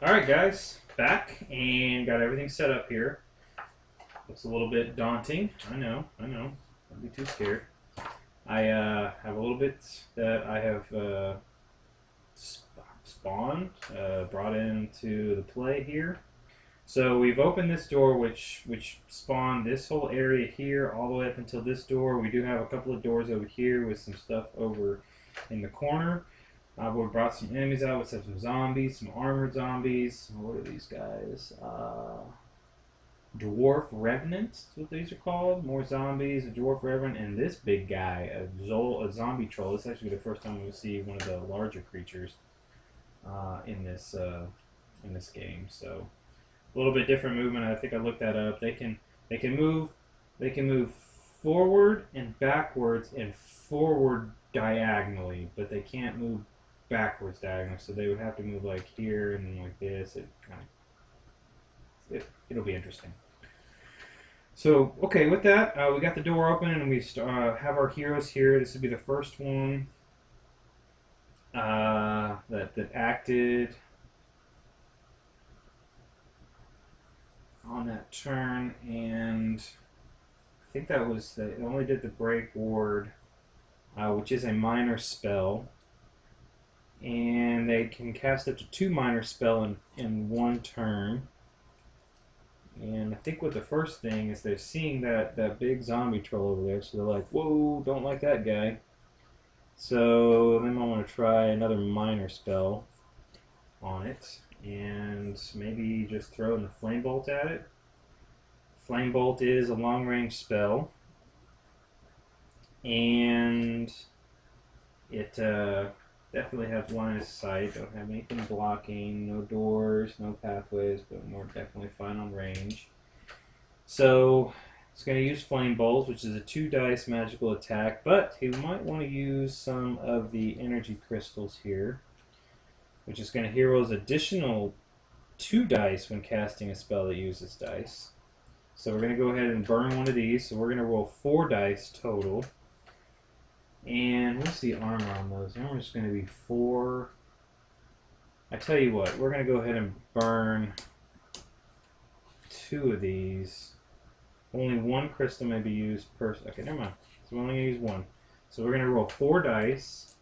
Alright guys, back and got everything set up here. Looks a little bit daunting. I know. Don't be too scared. I have a little bit that I have spawned, brought into the play here. So we've opened this door which spawned this whole area here all the way up until this door. We do have a couple of doors over here with some stuff over in the corner. We brought some enemies out. We have some zombies, some armored zombies. What are these guys? Dwarf Revenants is what these are called. More zombies, a Dwarf Revenant, and this big guy, a zombie troll. This is actually the first time we see one of the larger creatures in this game. So a little bit different movement. I think I looked that up. They can move forward and backwards and forward diagonally, but they can't move backwards diagonally, so they would have to move like here and then like this. It'll be interesting. So okay, with that, we got the door open and we have our heroes here. This would be the first one that acted on that turn, and I think that was they only did the break ward, which is a minor spell. And they can cast up to 2 minor spell in one turn. And I think what the first thing is they're seeing that big zombie troll over there, so they're like, whoa, don't like that guy. So then I want to try another minor spell on it, and maybe just throw in the Flame Bolt at it. Flame Bolt is a long range spell, and it definitely has line of sight. Don't have anything blocking, no doors, no pathways, but more definitely fine on range. So it's going to use Flame Bolt, which is a 2 dice magical attack, but he might want to use some of the energy crystals here, which is going to hero's additional 2 dice when casting a spell that uses dice. So we're going to go ahead and burn one of these. So we're going to roll 4 dice total. And what's the armor on those? The armor is going to be 4. I tell you what, we're going to go ahead and burn 2 of these. Only 1 crystal may be used per... Okay, never mind. So we're only going to use 1. So we're going to roll 4 dice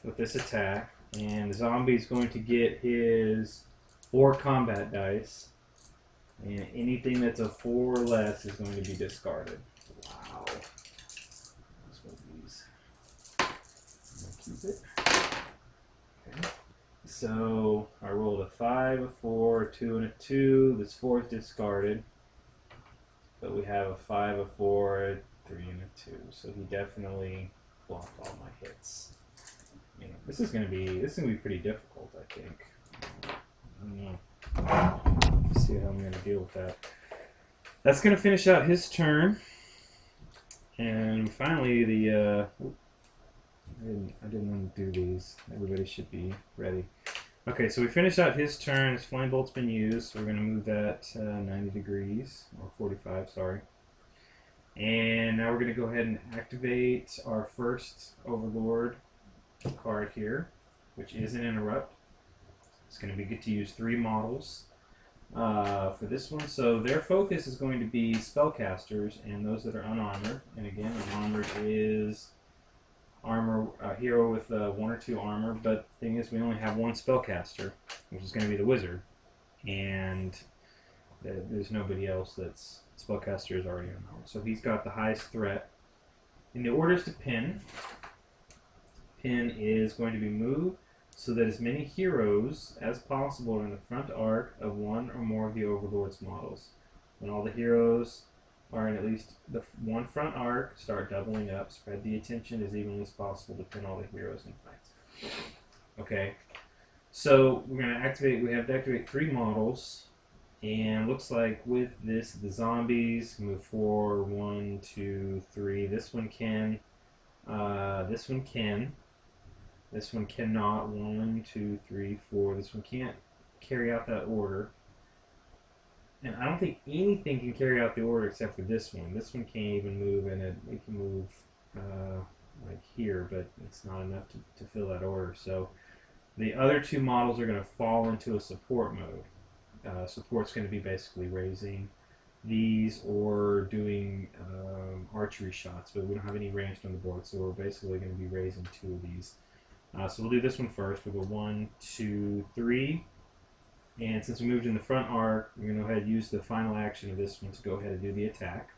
with this attack. And the zombie is going to get his 4 combat dice. And anything that's a 4 or less is going to be discarded. Wow. Keep it. Okay. So I rolled a 5, a 4, a 2, and a 2. This 4 is discarded. But we have a 5, a 4, a 3, and a 2. So he definitely blocked all my hits. You know, this is gonna be pretty difficult, I think. I don't know. Let's see how I'm gonna deal with that. That's gonna finish out his turn. And finally the I didn't want to do these. Everybody should be ready. Okay, so we finished out his turn. His Flame Bolt's been used, so we're going to move that 90 degrees, or 45, sorry. And now we're going to go ahead and activate our first Overlord card here, which is an Interrupt. It's going to be good to use 3 models for this one. So their focus is going to be spellcasters and those that are unarmored. And again, unarmored is a hero with 1 or 2 armor, but the thing is we only have 1 spellcaster, which is going to be the wizard, and there's nobody else that's spellcaster is already unarmored, so he's got the highest threat. And the orders to pin is going to be moved so that as many heroes as possible are in the front arc of 1 or more of the Overlord's models. When all the heroes are in at least the 1 front arc, start doubling up, spread the attention as evenly as possible to pin all the heroes in fights. Okay, so we're going to activate, we have to activate 3 models, and looks like with this, the zombies move 4, 1, 2, 3. This one can, this one can, this one cannot, 1, 2, 3, 4. This one can't carry out that order. And I don't think anything can carry out the order except for this one. This one can't even move, and it can move like here, but it's not enough to fill that order. So The other two models are going to fall into a support mode. Support's going to be basically raising these or doing archery shots, but we don't have any ranged on the board, so we're basically going to be raising two of these. So we'll do this one first. We'll go 1, 2, 3. And since we moved in the front arc, we're going to go ahead and use the final action of this one to go ahead and do the attack.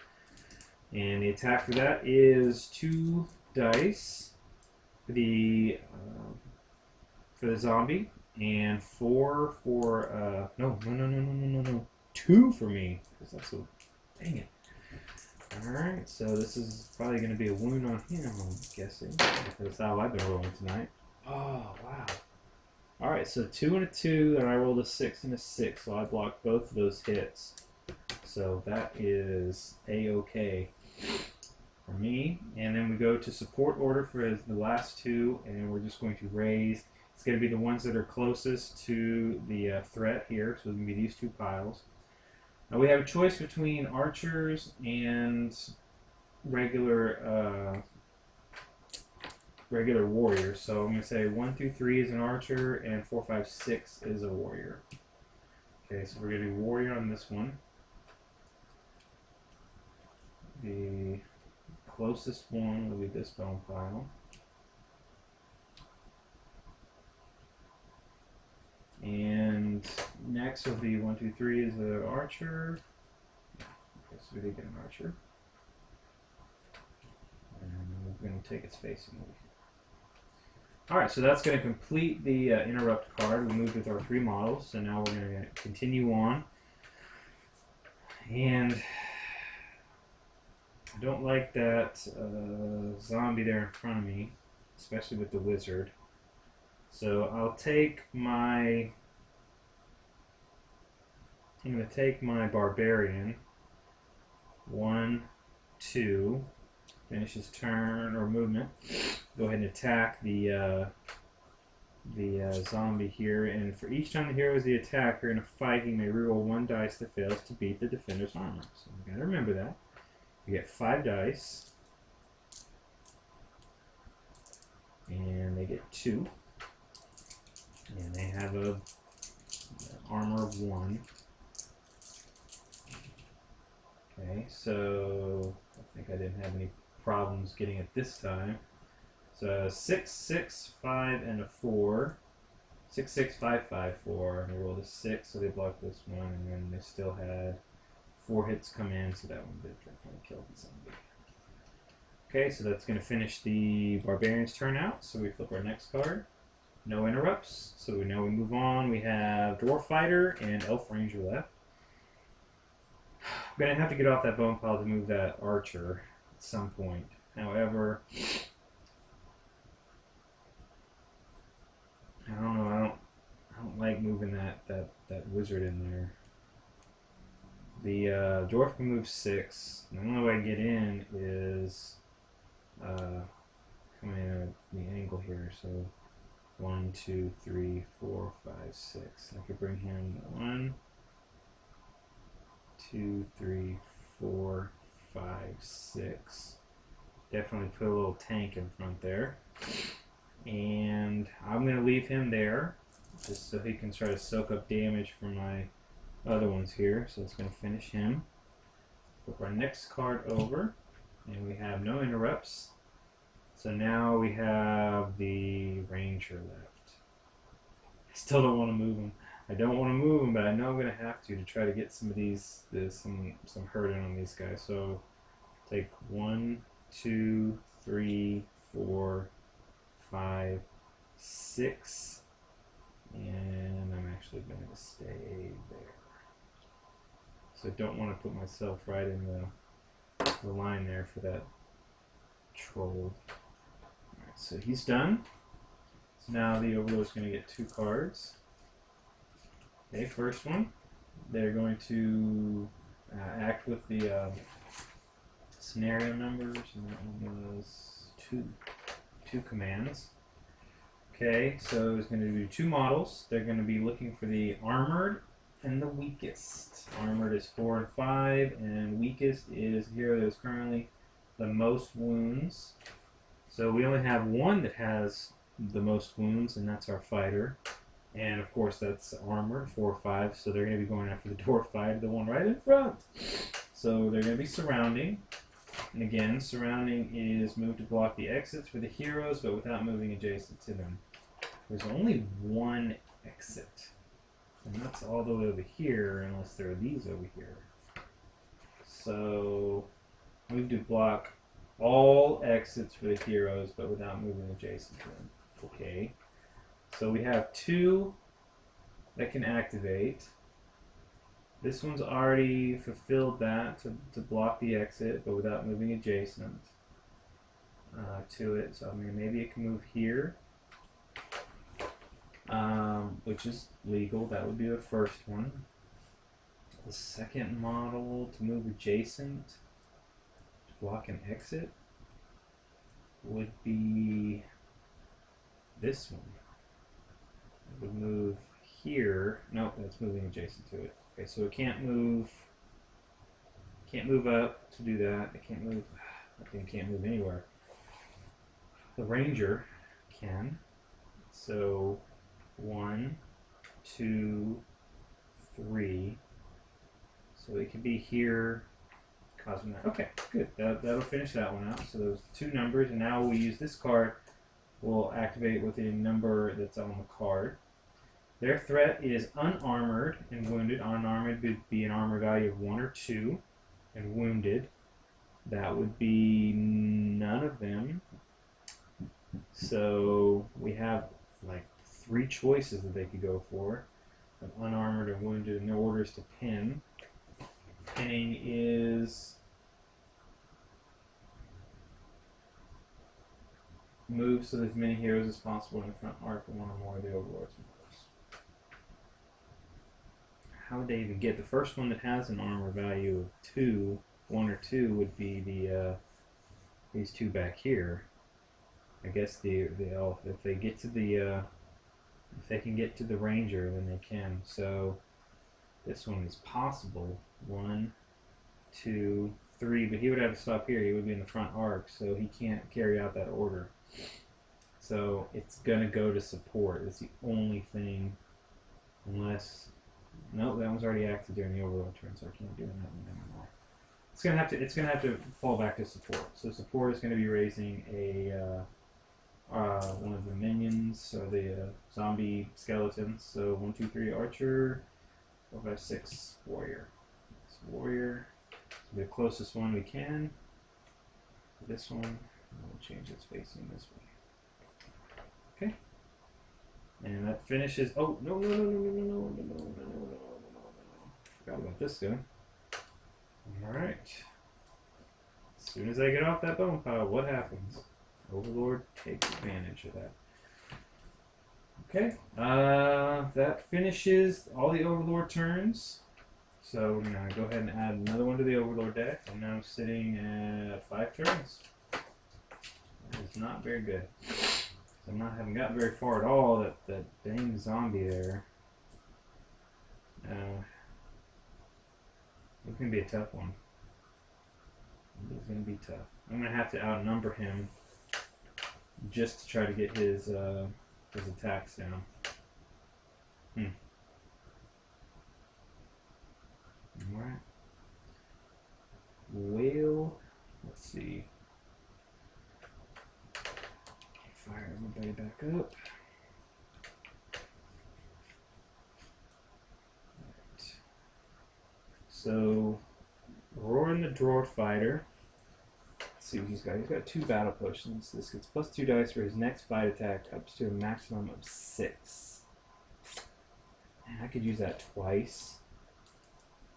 And the attack for that is 2 dice for the zombie, and 4 for no, 2 for me, because that's so, dang it. Alright, so this is probably going to be a wound on him, I'm guessing, because that's how I've been rolling tonight. Oh, wow. Alright, so 2 and a 2, and I rolled a 6 and a 6, so I blocked both of those hits. So that is A-okay for me. And then we go to support order for the last 2, and we're just going to raise. It's going to be the ones that are closest to the threat here, so it's going to be these 2 piles. Now we have a choice between archers and regular warriors. So I'm going to say 1 through 3 is an archer, and 4, 5, 6 is a warrior. Okay, so we're going to do warrior on this one. The closest one will be this bone pile. And next will be 1, 2, 3 is an archer. Okay, so we did get an archer. And we're going to take its facing over here. Alright, so that's going to complete the interrupt card. We moved with our 3 models, so now we're going to continue on. And I don't like that zombie there in front of me, especially with the wizard. So I'm going to take my barbarian. 1, 2, finish his turn or movement. Go ahead and attack the zombie here, and for each time the hero is the attacker in a fight, he may reroll 1 dice that fails to beat the defender's armor. So you got to remember that. You get 5 dice, and they get 2. And they have an armor of 1. Okay, so I think I didn't have any problems getting it this time. So 6, 6, 5, and a 4. 6, 6, 5, 5, 4. And they rolled a 6, so they blocked this one, and then they still had 4 hits come in, so that one did definitely kill the zombie. Okay, so that's going to finish the barbarian's turn out. So we flip our next card. No interrupts, so now we move on. We have Dwarf Fighter and Elf Ranger left. I'm going to have to get off that bone pile to move that Archer at some point. However, I don't know, I don't like moving that wizard in there. The Dwarf can move 6. The only way I get in is coming in at the angle here, so 1, 2, 3, 4, 5, 6. I could bring him 1, 2, 3, 4, 5, 6. Definitely put a little tank in front there. And I'm going to leave him there just so he can try to soak up damage from my other ones here. So it's going to finish him. Flip our next card over, and we have no interrupts. So now we have the Ranger left. I still don't want to move him. I don't want to move him, but I know I'm going to have to try to get some of these, some hurt in on these guys. So take 1, 2, 3, 4, 5, 6, and I'm actually going to stay there. So I don't want to put myself right in the line there for that troll. Alright, so he's done. So now the Overlord's going to get 2 cards. Okay, first one, they're going to act with the scenario numbers, and that one was 2 commands. Okay, so it's going to do 2 models. They're going to be looking for the armored and the weakest. Armored is 4 and 5, and weakest is the hero that is currently the most wounds. So we only have one that has the most wounds, and that's our fighter. And of course, that's armor 4/5, so they're going to be going after the dwarf fighter, the one right in front. So they're going to be surrounding. And again, surrounding is move to block the exits for the heroes, but without moving adjacent to them. There's only one exit, and that's all the way over here, unless there are these over here. So move to block all exits for the heroes, but without moving adjacent to them. Okay. So we have 2 that can activate. This one's already fulfilled that to block the exit, but without moving adjacent to it. So I mean, maybe it can move here, which is legal. That would be the first one. The second model to move adjacent to block an exit would be this one. It would move here. Nope, that's moving adjacent to it. Okay, so it can't move up to do that. It can't move. That thing can't move anywhere. The ranger can. So 1, 2, 3. So it could be here, causing that. Okay, good. That'll finish that one out. So those 2 numbers, and now we use this card. We'll activate with a number that's on the card. Their threat is unarmored and wounded. Unarmored would be an armor value of 1 or 2, and wounded, that would be none of them. So we have like 3 choices that they could go for, of unarmored or wounded, and their order is to pin. Pinning is move so that as many heroes as possible in the front arc of one or more of the overlords. How would they even get the first one that has an armor value of 2, 1 or 2 would be the these 2 back here. I guess if they get to the if they can get to the ranger, then they can. So this one is possible. 1, 2, 3, but he would have to stop here. He would be in the front arc, so he can't carry out that order. So it's gonna go to support. It's the only thing, unless no, that one's already active during the overlord turn, so I can't do that one anymore. It's gonna have to fall back to support. So support is gonna be raising a one of the minions or the zombie skeletons. So 1, 2, 3 archer, 4, 5, 6 warrior. It's warrior. So the closest one we can. This one. We'll change its facing this way. Okay. And that finishes. Oh no! Forgot about this guy. All right. As soon as I get off that bone pile, what happens? Overlord takes advantage of that. Okay. That finishes all the Overlord turns. So we're gonna go ahead and add another one to the Overlord deck. I'm now sitting at 5 turns. That is not very good. Haven't gotten very far at all. That dang zombie there. It's gonna be a tough one. It's gonna be tough. I'm gonna have to outnumber him just to try to get his attacks down. Alright. Well, let's see. Fire everybody back up. Right. So, Roaring the Dwarf Fighter. Let's see what he's got. He's got 2 battle potions. This gets plus 2 dice for his next fight attack, up to a maximum of 6. Man, I could use that twice.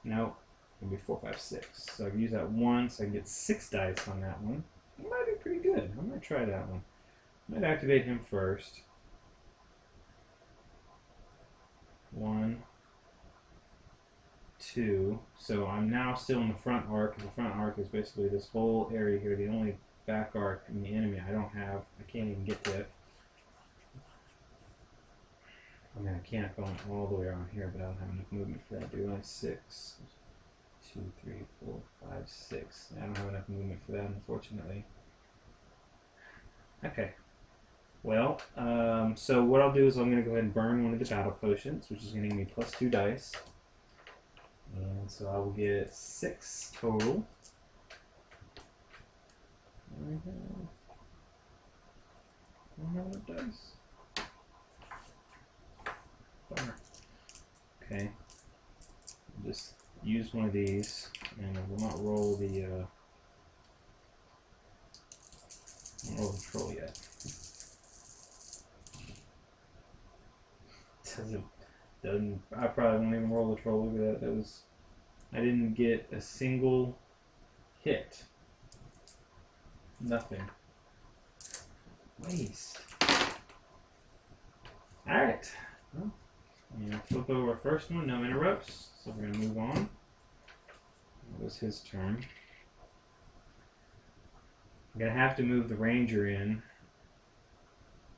Nope. It'll be 4, 5, 6. So I can use that once. I can get 6 dice on that one. It might be pretty good. I'm going to try that one. I might activate him first. 1, 2. So I'm now still in the front arc. The front arc is basically this whole area here. The only back arc in the enemy I can't even get to it. I mean, I can't go all the way around here, but I don't have enough movement for that, do I? 6, 2, 3, 4, 5, 6. I don't have enough movement for that, unfortunately. Okay. Well, so what I'll do is I'm going to go ahead and burn one of the battle potions, which is going to give me +2 dice. And so I will get 6 total. I have dice. Bummer. Okay. I'll just use one of these, and I will not roll the troll yet. Doesn't. I probably won't even roll the troll. Look at that. I didn't get a single hit. Nothing. Waste. Alright. Well, I'm going to flip over first one. No interrupts. So we're going to move on. It was his turn. I'm going to have to move the ranger in.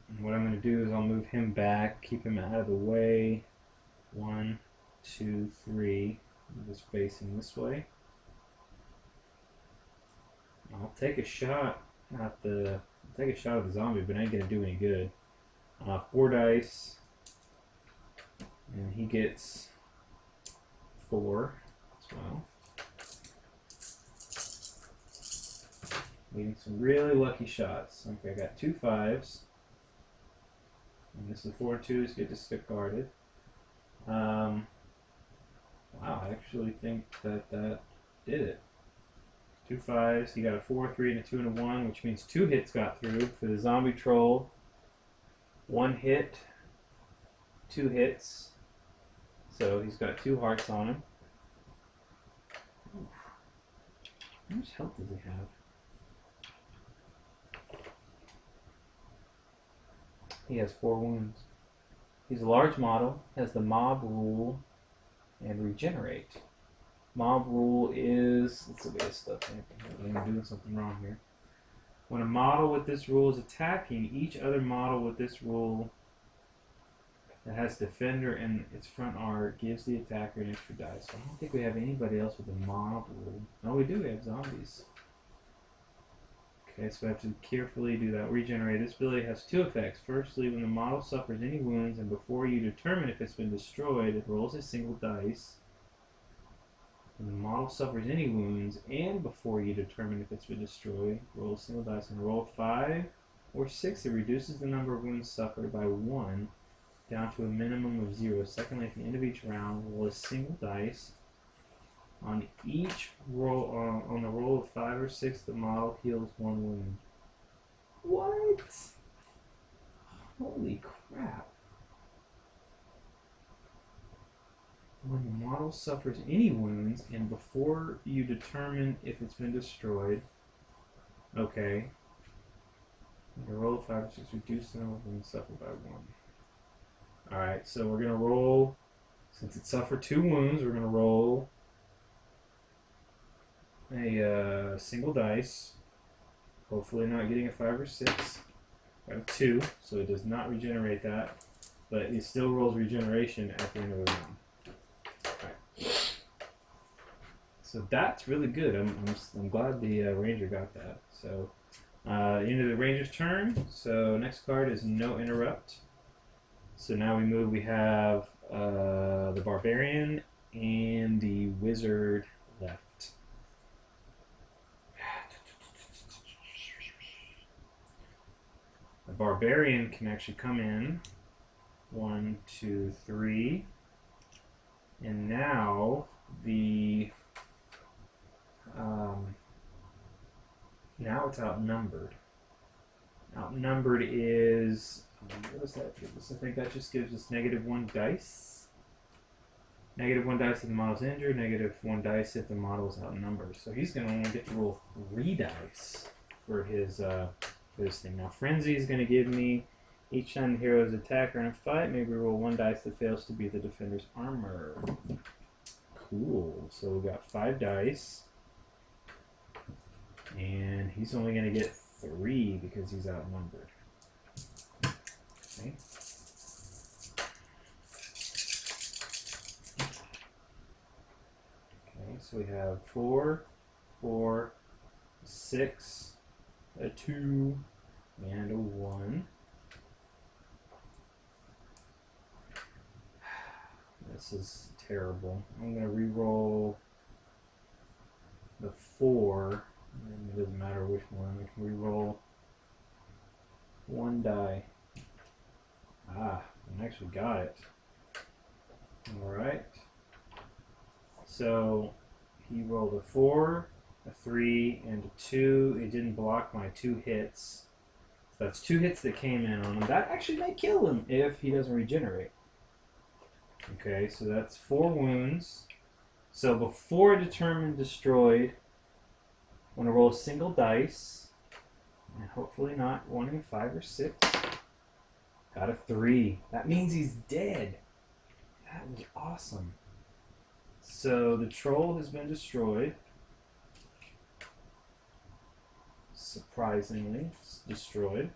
And what I'm going to do is I'll move him back, keep him out of the way. 1, 2, 3. Just facing this way. I'll take a shot at the zombie, but it ain't gonna do any good. 4 dice, and he gets 4 as well. Getting some really lucky shots. Okay, I got 2 5s, and this is 4 2s. Get discarded. Wow, I actually think that did it. 2 5s. He got a 4, 3, and a 2 and a 1, which means 2 hits got through for the zombie troll. 1 hit, 2 hits. So he's got 2 hearts on him. How much health does he have? He has 4 wounds. He's a large model, has the mob rule, and regenerate. Mob rule is, let's look at this stuff. I'm doing something wrong here. When a model with this rule is attacking, each other model with this rule that has defender in its front arc gives the attacker an extra die. So I don't think we have anybody else with a mob rule. No, we do. We have zombies. Okay, so we have to carefully do that. Regenerate. This ability has 2 effects. Firstly, when the model suffers any wounds, and before you determine if it's been destroyed, it rolls a single dice. When the model suffers any wounds, and before you determine if it's been destroyed, roll a single dice and roll 5 or 6. It reduces the number of wounds suffered by 1 down to a minimum of 0. Secondly, at the end of each round, roll a single dice. On each roll, on the roll of 5 or 6, the model heals 1 wound. What? Holy crap. When the model suffers any wounds, and before you determine if it's been destroyed, okay, the roll of 5 or 6, reduce the number of wounds suffered by 1. Alright, so we're going to roll, since it suffered 2 wounds, we're going to roll a single dice, hopefully not getting a 5 or 6. I have 2, so it does not regenerate that, but it still rolls regeneration at the end of the round. Alright. So that's really good. I'm glad the ranger got that. So end of the ranger's turn. So next card is no interrupt. So now we have the barbarian and the wizard left. The barbarian can actually come in. 1, 2, 3. And now now it's outnumbered. Outnumbered is, what does that give us? I think that just gives us -1 dice. -1 dice if the model's injured, -1 dice if the model's outnumbered. So he's going to only get to roll 3 dice for his thing. Now Frenzy is going to give me, each time the hero is attacker in a fight, maybe roll 1 dice that fails to beat the defender's armor. Cool. So we got 5 dice. And he's only going to get 3 because he's outnumbered. Okay. Okay, so we have 4, 6, a 2, and a 1. This is terrible. I'm going to re-roll the 4. And it doesn't matter which one. I can re-roll 1 die. Ah, I actually got it. Alright. So he rolled a 4, a 3, and a 2. It didn't block my 2 hits. So that's 2 hits that came in on him. That actually may kill him if he doesn't regenerate. Okay, so that's 4 wounds. So before determined destroyed, I'm going to roll a single dice. And hopefully not 1 in 5 or 6. Got a 3. That means he's dead. That was awesome. So the troll has been destroyed. Surprisingly, it's destroyed.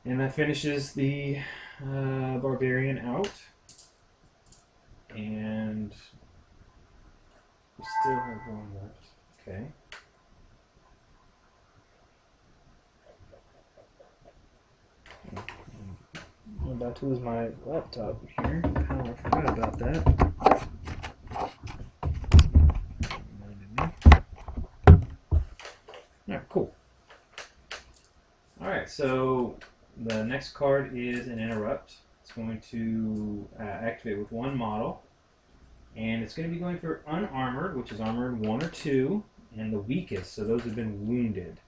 And that finishes the barbarian out. And we still have 1 left. Okay. I'm about to lose my laptop here. I forgot about that. Alright, cool. Alright, so the next card is an interrupt. It's going to activate with 1 model. And it's going to be going for unarmored, which is armored 1 or 2, and the weakest, so those have been wounded.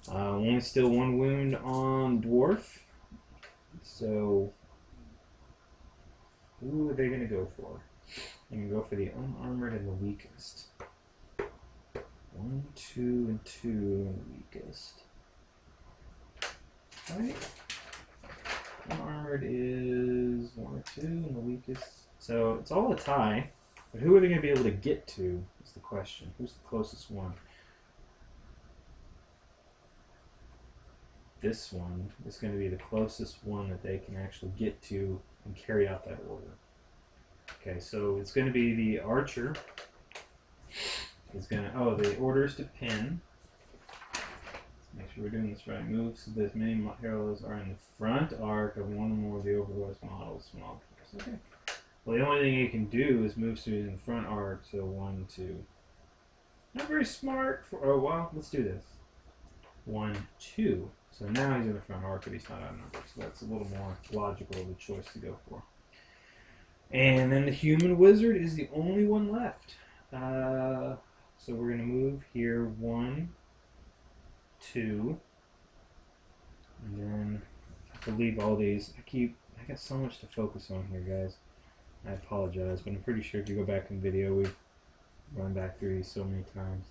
Only still 1 wound on dwarf. So, who are they going to go for? They're going to go for the unarmored and the weakest. 1, 2, and 2, and the weakest. Right? Unarmored is 1 or 2, and the weakest. So it's all a tie. But who are they going to be able to get to is the question. Who's the closest one? This one is going to be the closest one that they can actually get to and carry out that order. Okay, so it's going to be the archer. Is going to, oh, the order is to pin. Let's make sure we're doing this right. Move so that as many heroes are in the front arc of 1 or more of the Overlord's models. Okay. Well, the only thing he can do is move so he's in the front arc, so 1, 2. Not very smart for, oh, well, let's do this. 1, 2. So now he's in the front arc, but he's not outnumbered. So that's a little more logical of a choice to go for. And then the human wizard is the only one left. So we're going to move here 1, 2. And then I have to leave all these. I got so much to focus on here, guys. I apologize, but I'm pretty sure if you go back in the video, we've run back through these so many times.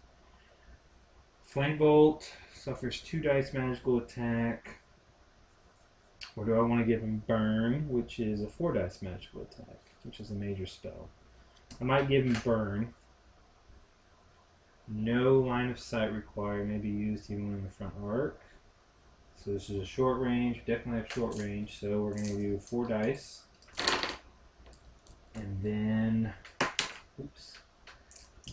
Flame Bolt suffers 2 dice magical attack. Or do I want to give him Burn, which is a 4 dice magical attack, which is a major spell. I might give him Burn. No line of sight required, may be used even in the front arc. So this is a short range, definitely have short range, so we're going to do 4 dice. And then, oops,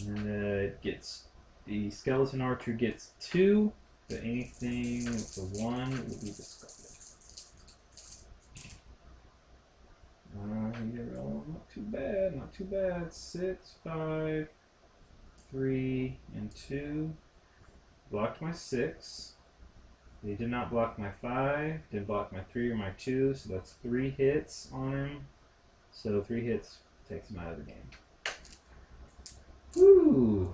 and then it gets, the skeleton archer gets 2, but anything with a 1 will be discarded. Not too bad, not too bad. 6, 5, 3, and 2. Blocked my 6. He did not block my 5, didn't block my 3 or my 2, so that's 3 hits on him. So 3 hits takes him out of the game. Woo!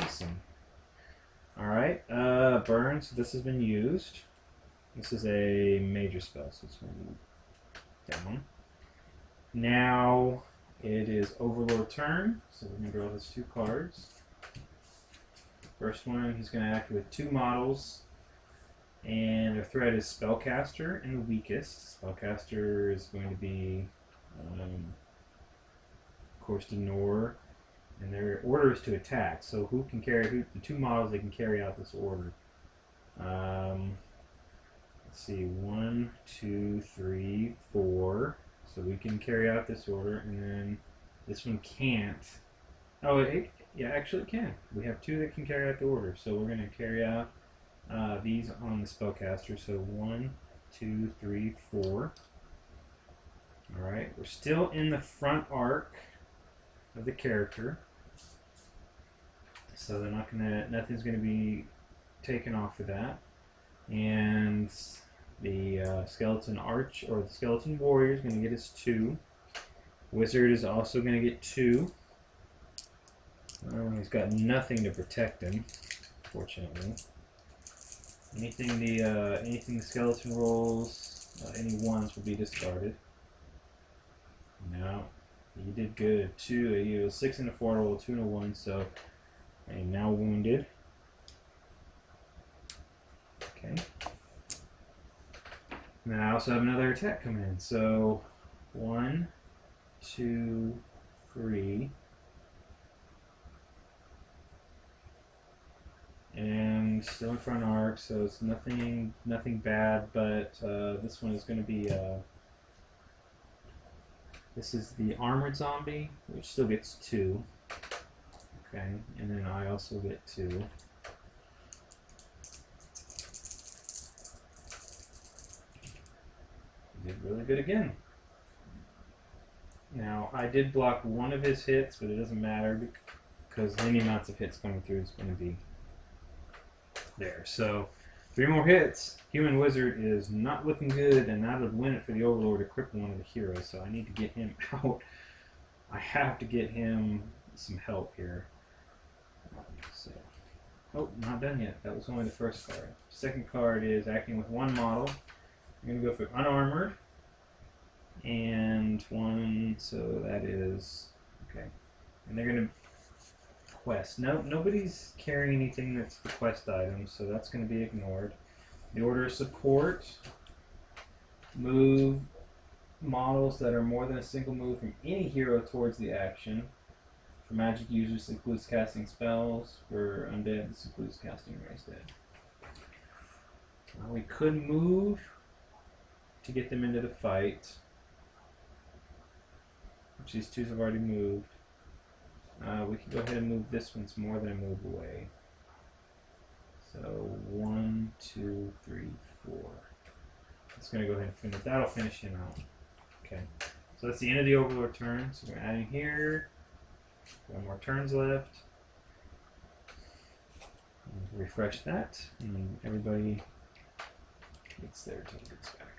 Awesome. Alright, burn, so this has been used. This is a major spell, so it's going to be down. Now it is Overlord turn, so we're going to draw his 2 cards. First one, he's going to act with 2 models. And their threat is Spellcaster and the weakest. Spellcaster is going to be, of course, Denor. And their order is to attack. So who can carry, the 2 models that can carry out this order? Let's see, 1, 2, 3, 4. So we can carry out this order, and then this one can't. Oh, yeah, actually it can. We have 2 that can carry out the order. So we're going to carry out these on the Spellcaster. So 1, 2, 3, 4. Alright, we're still in the front arc of the character. So they're not gonna, nothing's gonna be taken off of that. And the skeleton arch, or the skeleton warrior, is gonna get his 2. Wizard is also gonna get 2. He's got nothing to protect him, fortunately. Anything the skeleton rolls, any ones will be discarded. No, he did good. 2, he was 6 and a 4 roll, 2 and a 1, so he's now wounded. Okay. And then I also have another attack coming in. So 1, 2, 3. And still in front arc, so it's nothing bad, but this one is going to be this is the armored zombie, which still gets 2. Okay, and then I also get 2. Did really good again. Now, I did block one of his hits, but it doesn't matter because any amounts of hits coming through is going to be there. So, 3 more hits. Human Wizard is not looking good, and that would win it for the Overlord to cripple one of the heroes, so I need to get him out. I have to get him some help here. So, oh, not done yet. That was only the first card. Second card is acting with 1 model. I'm going to go for unarmored. And 1, so that is, okay. And they're going to quest. No, nobody's carrying anything that's the quest item, so that's going to be ignored. The order of support, move models that are more than a single move from any hero towards the action. For magic users, this includes casting spells. For undead, this includes casting raised dead. We could move to get them into the fight, which these 2s have already moved. We can go ahead and move this one's more than a move away. So 1, 2, 3, 4. It's going to go ahead and finish. That'll finish him out. Okay. So that's the end of the Overlord turn. So we're adding here. 1 more turns left. And refresh that, and everybody gets their tokens back.